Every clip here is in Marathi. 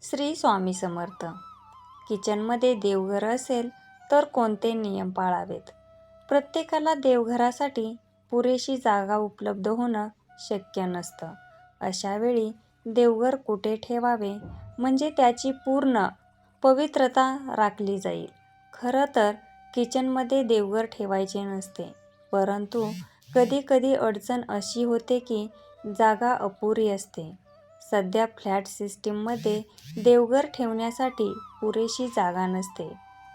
श्री स्वामी समर्थ. किचनमध्ये देवघर असेल तर कोणते नियम पाळावेत? प्रत्येकाला देवघरासाठी पुरेशी जागा उपलब्ध होणं शक्य नसतं. अशा वेळी देवघर कुठे ठेवावे म्हणजे त्याची पूर्ण पवित्रता राखली जाईल. खरं तर किचनमध्ये देवघर ठेवायचे नसते, परंतु कधी-कधी अडचण अशी होते की जागा अपुरी असते. सध्या फ्लॅट सिस्टीममध्ये देवघर ठेवण्यासाठी पुरेशी जागा नसते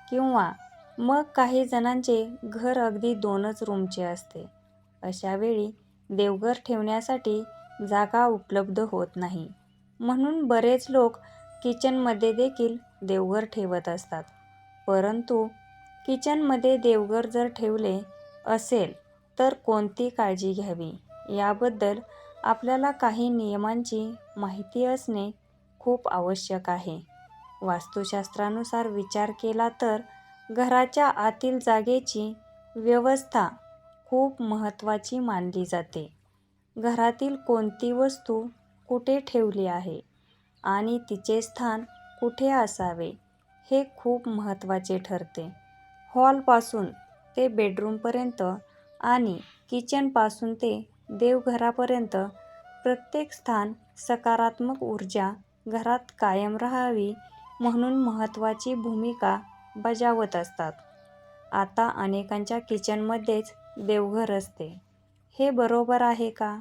किंवा मग काही जणांचे घर अगदी 2च रूमचे असते. अशा वेळी देवघर ठेवण्यासाठी जागा उपलब्ध होत नाही. म्हणून बरेच लोक किचनमध्ये देखील देवघर ठेवत असतात. परंतु किचनमध्ये देवघर जर ठेवले असेल तर कोणती काळजी घ्यावी याबद्दल आपल्याला काही नियमांची माहिती असणे खूप आवश्यक आहे. वास्तुशास्त्रानुसार विचार केला तर घराच्या आतील जागेची व्यवस्था खूप महत्त्वाची मानली जाते. घरातील कोणती वस्तू कुठे ठेवली आहे आणि तिचे स्थान कुठे असावे हे खूप महत्त्वाचे ठरते. हॉलपासून ते बेडरूमपर्यंत आणि किचनपासून ते देवघरापर्यंत प्रत्येक स्थान सकारात्मक ऊर्जा घरात कायम राहावी म्हणून महत्त्वाची भूमिका बजावत असतात. आता अनेकांच्या किचनमध्येच देवघर असते. हे बरोबर आहे का?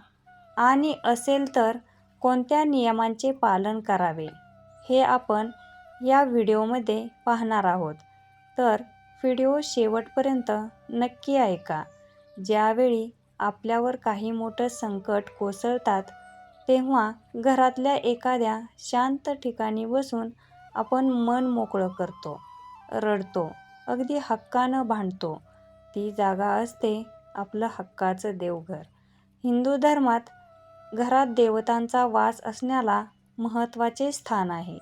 आणि असेल तर कोणत्या नियमांचे पालन करावे हे आपण या व्हिडिओमध्ये पाहणार आहोत. तर व्हिडिओ शेवटपर्यंत नक्की ऐका. ज्यावेळी आपल्यावर काही मोठं संकट कोसळतात तेव्हा घरातल्या एखाद्या शांत ठिकाणी बसून आपण मन मोकळं करतो, रडतो, अगदी हक्कानं भांडतो. ती जागा असते आपलं हक्काचं देवघर. हिंदू धर्मात घरात देवतांचा वास असण्याला महत्त्वाचे स्थान आहे.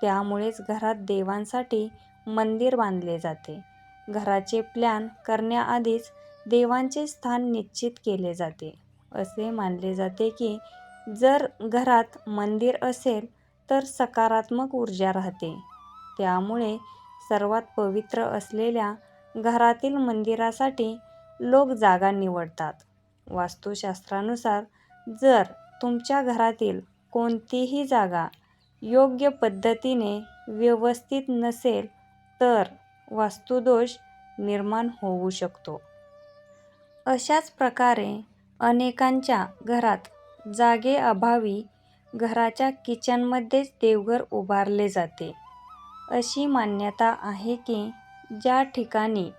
त्यामुळेच घरात देवांसाठी मंदिर बांधले जाते. घराचे प्लॅन करण्याआधीच देवांचे स्थान निश्चित केले जाते. असे मानले जाते की जर घरात मंदिर असेल तर सकारात्मक ऊर्जा राहते. त्यामुळे सर्वात पवित्र असलेल्या घरातील मंदिरासाठी लोक जागा निवडतात. वास्तुशास्त्रानुसार जर तुमच्या घरातील कोणतीही जागा योग्य पद्धतीने व्यवस्थित नसेल तर वास्तुदोष निर्माण होऊ शकतो. अशाच प्रकारे अनेकांच्या घरात जागेअभावी घराच्या किचनमध्येच देवघर उभारले जाते. अशी मान्यता आहे की ज्या ठिकाणी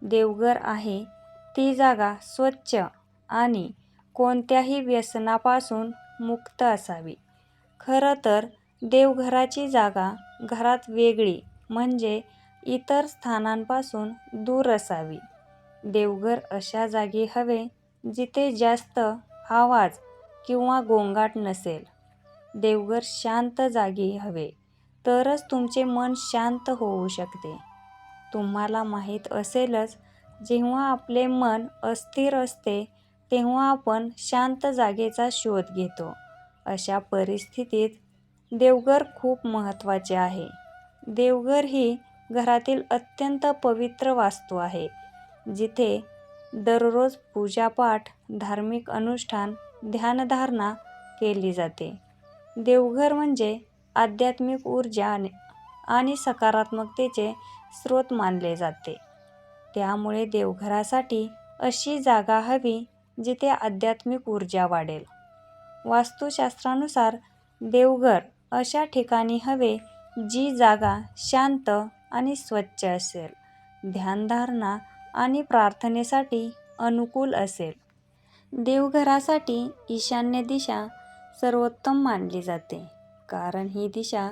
देवघर आहे ती जागा स्वच्छ आणि कोणत्याही व्यसनापासून मुक्त असावी. खरं तर देवघराची जागा घरात वेगळी म्हणजे इतर स्थानांपासून दूर असावी. देवघर अशा जागी हवे जिथे जास्त आवाज किंवा गोंगाट नसेल. देवघर शांत जागी हवे तरच तुमचे मन शांत होऊ शकते. तुम्हाला माहीत असेलच, जेव्हा आपले मन अस्थिर असते तेव्हा आपण शांत जागेचा शोध घेतो. अशा परिस्थितीत देवघर खूप महत्त्वाचे आहे. देवघर ही घरातील अत्यंत पवित्र वास्तू आहे, जिथे दररोज पूजापाठ, धार्मिक अनुष्ठान, ध्यानधारणा केली जाते. देवघर म्हणजे आध्यात्मिक ऊर्जा आणि सकारात्मकतेचे स्रोत मानले जाते. त्यामुळे देवघरासाठी अशी जागा हवी जिथे आध्यात्मिक ऊर्जा वाढेल. वास्तुशास्त्रानुसार देवघर अशा ठिकाणी हवे जी जागा शांत आणि स्वच्छ असेल, ध्यानधारणा आणि प्रार्थनेसाठी अनुकूल असेल. देवघरासाठी ईशान्य दिशा सर्वोत्तम मानली जाते, कारण ही दिशा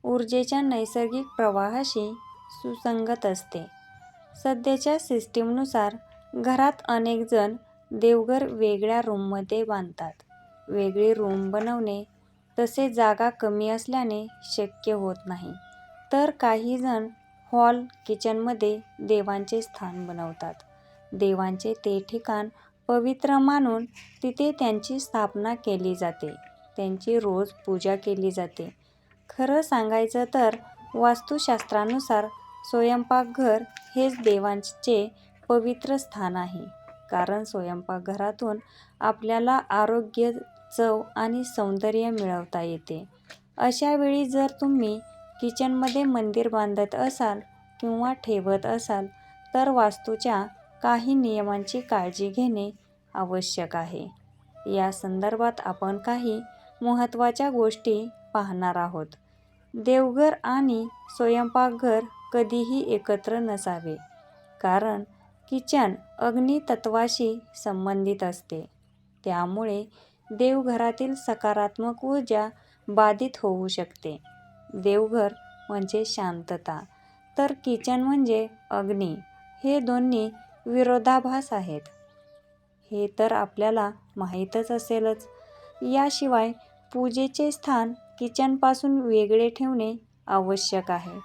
ऊर्जेच्या नैसर्गिक प्रवाहाशी सुसंगत असते. सध्याच्या सिस्टीमनुसार घरात अनेक जण देवघर वेगळ्या रूममध्ये बांधतात. वेगळी रूम बनवणे तसे जागा कमी असल्याने शक्य होत नाही. तर काही जण हॉल, किचनमध्ये देवांचे स्थान बनवतात. देवांचे ते ठिकाण पवित्र मानून तिथे त्यांची स्थापना केली जाते. त्यांची रोज पूजा केली जाते. खरं सांगायचं तर वास्तुशास्त्रानुसार स्वयंपाकघर हेच देवांचे पवित्र स्थान आहे. कारण स्वयंपाकघरातून आपल्याला आरोग्य, चव आणि सौंदर्य मिळवता येते. अशा वेळी जर तुम्ही किचनमध्ये मंदिर बांधत असाल किंवा ठेवत असाल तर वास्तूच्या काही नियमांची काळजी घेणे आवश्यक आहे. या संदर्भात आपण काही महत्त्वाच्या गोष्टी पाहणार आहोत. देवघर आणि स्वयंपाकघर कधीही एकत्र नसावे. कारण किचन अग्नितत्वाशी संबंधित असते. त्यामुळे देवघरातील सकारात्मक ऊर्जा बाधित होऊ शकते. देवघर म्हणजे शांतता, तर किचन म्हणजे अग्नी. हे दोन्ही विरोधाभास आहेत. हे तर आपल्याला माहीतच असेलच. याशिवाय पूजेचे स्थान किचनपासून वेगळे ठेवणे आवश्यक आहे.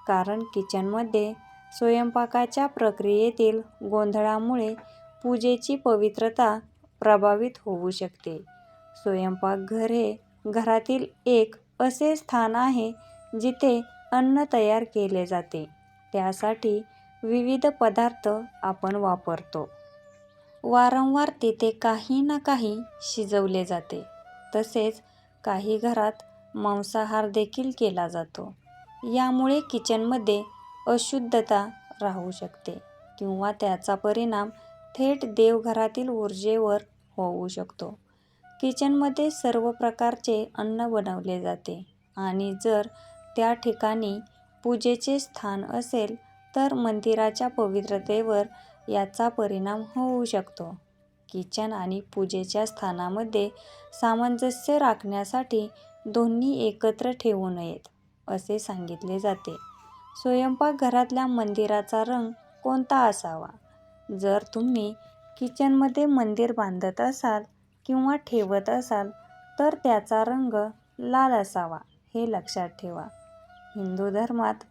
कारण किचनमध्ये स्वयंपाकाच्या प्रक्रियेतील गोंधळामुळे पूजेची पवित्रता प्रभावित होऊ शकते. स्वयंपाकघर हे घरातील एक असे स्थान आहे जिथे अन्न तयार केले जाते. त्यासाठी विविध पदार्थ आपण वापरतो. वारंवार तिथे काही ना काही शिजवले जाते. तसेच काही घरात मांसाहार देखील केला जातो. यामुळे किचनमध्ये अशुद्धता राहू शकते किंवा त्याचा परिणाम थेट देवघरातील ऊर्जेवर होऊ शकतो. किचनमध्ये सर्व प्रकारचे अन्न बनवले जाते आणि जर त्या ठिकाणी पूजेचे स्थान असेल तर मंदिराच्या पवित्रतेवर याचा परिणाम होऊ शकतो. किचन आणि पूजेच्या स्थानामध्ये सामंजस्य राखण्यासाठी दोन्ही एकत्र ठेवू नयेत असे सांगितले जाते. स्वयंपाकघरातल्या मंदिराचा रंग कोणता असावा? जर तुम्ही किचनमध्ये मंदिर बांधत असाल किंवा ठेवत असाल तर त्याचा रंग लाल असावा हे लक्षात ठेवा. हिंदू धर्मात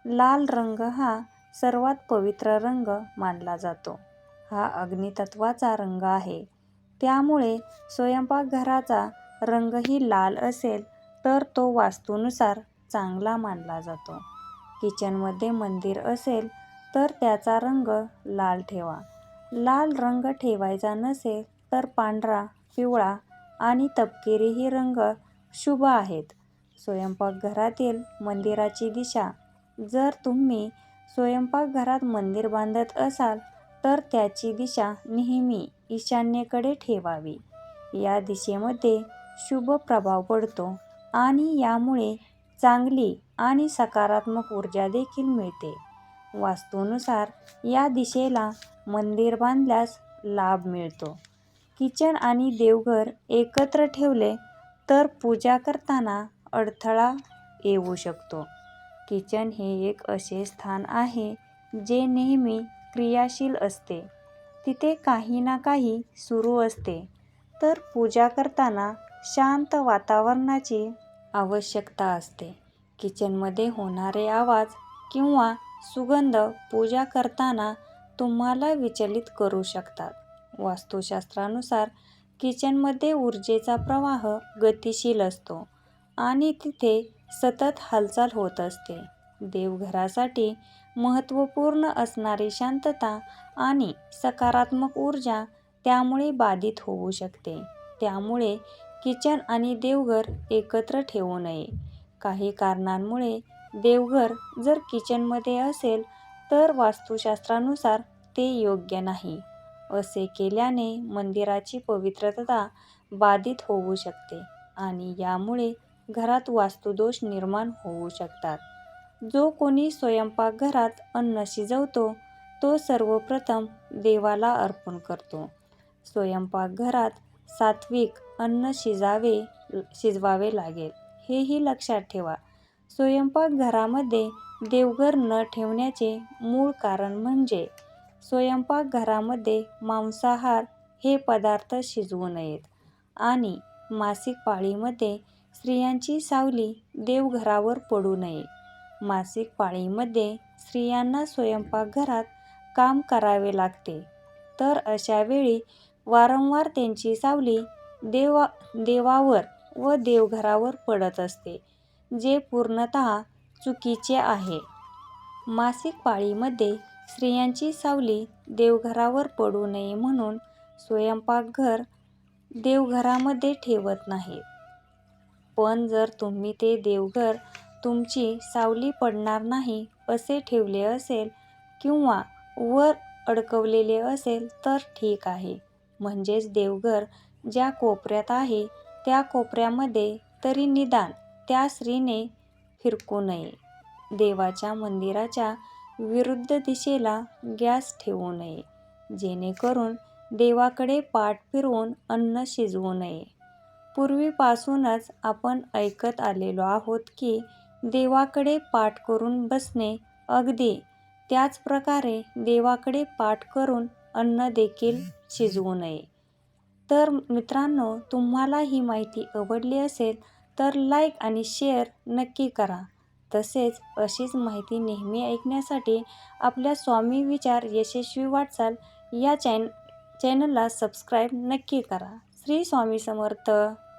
लाल रंग हा सर्वात पवित्र रंग मानला जातो. हा अग्नितत्वाचा रंग आहे. त्यामुळे स्वयंपाकघराचा रंगही लाल असेल तर तो वास्तूनुसार चांगला मानला जातो. किचनमध्ये मंदिर असेल तर त्याचा रंग लाल ठेवा. लाल रंग ठेवायचा नसेल तर पांढरा, पिवळा आणि तपकिरी ही रंग शुभ आहेत. स्वयंपाकघरातील मंदिराची दिशा. जर तुम्ही स्वयंपाकघरात मंदिर बांधत असाल तर त्याची दिशा नेहमी ईशान्येकडे ठेवावी. या दिशेमध्ये शुभ प्रभाव पडतो आणि यामुळे चांगली आणि सकारात्मक ऊर्जा देखील मिळते. वास्तूनुसार या दिशेला मंदिर बांधल्यास लाभ मिळतो. किचन आणि देवघर एकत्र ठेवले तर पूजा करताना अडथळा येऊ शकतो. किचन हे एक असे स्थान आहे जे नेहमी क्रियाशील असते. तिथे काही ना काही सुरू असते. तर पूजा करताना शांत वातावरणाची आवश्यकता असते. किचनमध्ये होणारे आवाज किंवा सुगंध पूजा करताना तुम्हाला विचलित करू शकतात. वास्तुशास्त्रानुसार किचनमध्ये ऊर्जेचा प्रवाह गतिशील असतो आणि तिथे सतत हालचाल होत असते. देवघरासाठी महत्त्वपूर्ण असणारी शांतता आणि सकारात्मक ऊर्जा त्यामुळे बाधित होऊ शकते. त्यामुळे किचन आणि देवघर एकत्र ठेवू नये. काही कारणांमुळे देवघर जर किचनमध्ये असेल तर वास्तुशास्त्रानुसार ते योग्य नाही. असे केल्याने मंदिराची पवित्रता बाधित होऊ शकते आणि यामुळे घरात वास्तुदोष निर्माण होऊ शकतात. जो कोणी स्वयंपाकघरात अन्न शिजवतो तो सर्वप्रथम देवाला अर्पण करतो. स्वयंपाकघरात सात्विक अन्न शिजवावे लागेल हेही लक्षात ठेवा. स्वयंपाकघरामध्ये देवघर न ठेवण्याचे मूळ कारण म्हणजे स्वयंपाकघरामध्ये मांसाहार हे पदार्थ शिजवू नयेत आणि मासिक पाळीमध्ये स्त्रियांची सावली देवघरावर पडू नये. मासिक पाळीमध्ये स्त्रियांना स्वयंपाकघरात काम करावे लागते, तर अशा वेळी वारंवार त्यांची सावली देवावर व देवघरावर पडत असते. जे पूर्णतः चुकीचे आहे. मासिक पाळीमध्ये स्त्रियांची सावली देवघरावर पडू नये म्हणून स्वयंपाकघर देवघरामध्ये ठेवत नाहीत. पण जर तुम्ही ते देवघर तुमची सावली पडणार नाही असे ठेवले असेल किंवा वर अडकवलेले असेल तर ठीक आहे. म्हणजेच देवघर ज्या कोपऱ्यात आहे त्या कोपऱ्यामध्ये तरी निदान त्या स्त्रीने फिरकू नये. देवाच्या मंदिराच्या विरुद्ध दिशेला गॅस ठेवू नये, जेणेकरून देवाकडे पाठ फिरवून अन्न शिजवू नये. पूर्वीपासूनच आपण ऐकत आलेलो आहोत की देवाकडे पाठ करून बसणे, अगदी त्याच प्रकारे देवाकडे पाठ करून अन्न देखील शिजवू नये. तर मित्रांनो, तुम्हाला ही माहिती आवडली असेल तर लाईक आणि शेअर नक्की करा. तसेच अशीच माहिती नेहमी ऐकण्यासाठी आपल्या स्वामी विचार यशस्वी वाटचाल या चॅनलला सबस्क्राईब नक्की करा. श्री स्वामी समर्थ.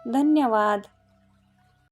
धन्यवाद.